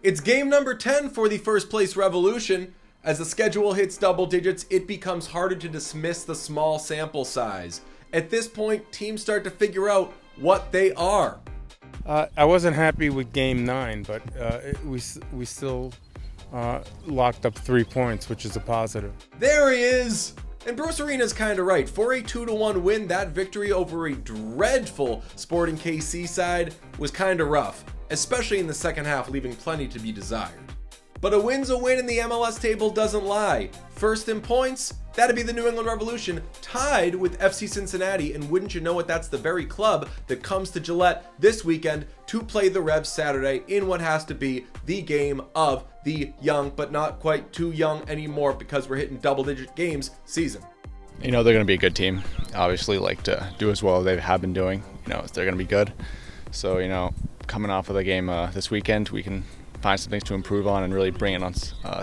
It's game number 10 for the first place Revolution. As the schedule hits double digits, it becomes harder to dismiss the small sample size. At this point, teams start to figure out what they are. I wasn't happy with game 9, but we still locked up 3 points, which is a positive. There he is! And Bruce Arena's kind of right. For a 2-1 win, that victory over a dreadful Sporting KC side was kind of rough, especially in the second half, leaving plenty to be desired. But a win's a win and the MLS table doesn't lie. First in points, that'd be the New England Revolution, tied with FC Cincinnati, and wouldn't you know it, that's the very club that comes to Gillette this weekend to play the Revs Saturday in what has to be the game of the young, but not quite too young anymore because we're hitting double-digit games season. You know, they're going to be a good team. Obviously, like to do as well as they have been doing. You know, they're going to be good. So, you know, coming off of the game this weekend, we can find some things to improve on and really bring it on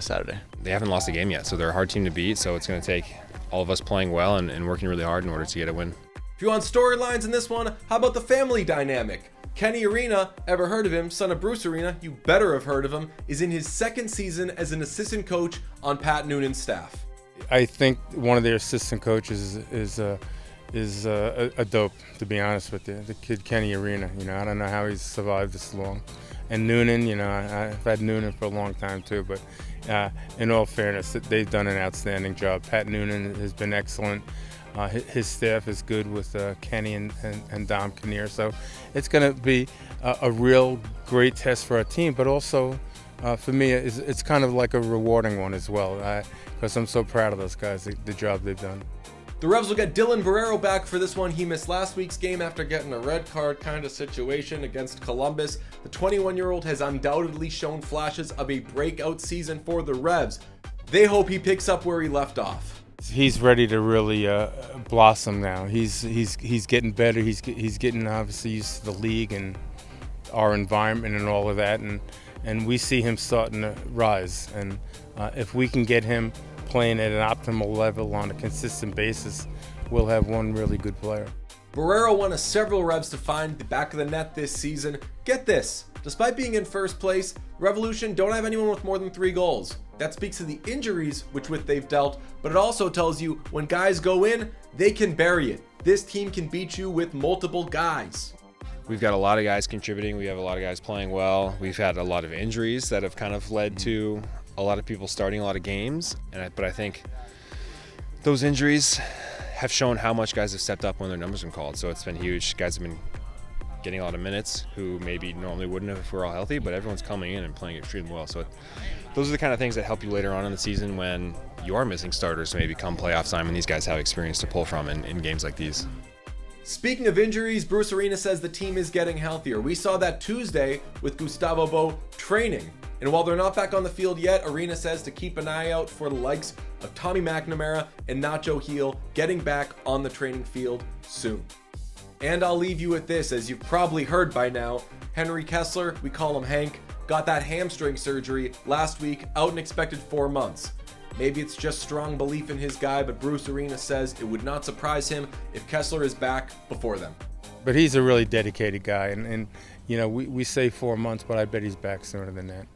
Saturday. They haven't lost a game yet, so they're a hard team to beat. So it's going to take all of us playing well and working really hard in order to get a win. If you want storylines in this one, how about the family dynamic? Kenny Arena, ever heard of him, son of Bruce Arena, you better have heard of him, is in his second season as an assistant coach on Pat Noonan's staff. I think one of their assistant coaches is a dope, to be honest with you. The kid Kenny Arena, you know, I don't know how he's survived this long. And Noonan, you know, I've had Noonan for a long time too, but in all fairness, they've done an outstanding job. Pat Noonan has been excellent. His staff is good with Kenny and Dom Kinnear, so it's going to be a real great test for our team, but also for me, it's kind of like a rewarding one as well, because I'm so proud of those guys, the job they've done. The Revs will get Dylan Barrero back for this one. He missed last week's game after getting a red card kind of situation against Columbus. The 21-year-old has undoubtedly shown flashes of a breakout season for the Revs. They hope he picks up where he left off. He's ready to really blossom now. He's getting better. He's getting obviously used to the league and our environment and all of that, and we see him starting to rise. And if we can get him playing at an optimal level on a consistent basis, we'll have one really good player. Barrero wanted several Revs to find the back of the net this season. Get this, despite being in first place, Revolution don't have anyone with more than 3 goals. That speaks to the injuries which they've dealt, but it also tells you when guys go in, they can bury it. This team can beat you with multiple guys. We've got a lot of guys contributing. We have a lot of guys playing well. We've had a lot of injuries that have kind of led to a lot of people starting a lot of games, but I think those injuries have shown how much guys have stepped up when their numbers have been called. So it's been huge. Guys have been getting a lot of minutes who maybe normally wouldn't have if we're all healthy, but everyone's coming in and playing extremely well. So those are the kind of things that help you later on in the season when you are missing starters, maybe come playoff time, and these guys have experience to pull from in games like these. Speaking of injuries, Bruce Arena says the team is getting healthier. We saw that Tuesday with Gustavo Bo training. And while they're not back on the field yet, Arena says to keep an eye out for the likes of Tommy McNamara and Nacho Heel getting back on the training field soon. And I'll leave you with this, as you've probably heard by now, Henry Kessler, we call him Hank, got that hamstring surgery last week, out an expected 4 months. Maybe it's just strong belief in his guy, but Bruce Arena says it would not surprise him if Kessler is back before then. But he's a really dedicated guy, and you know, we say 4 months, but I bet he's back sooner than that.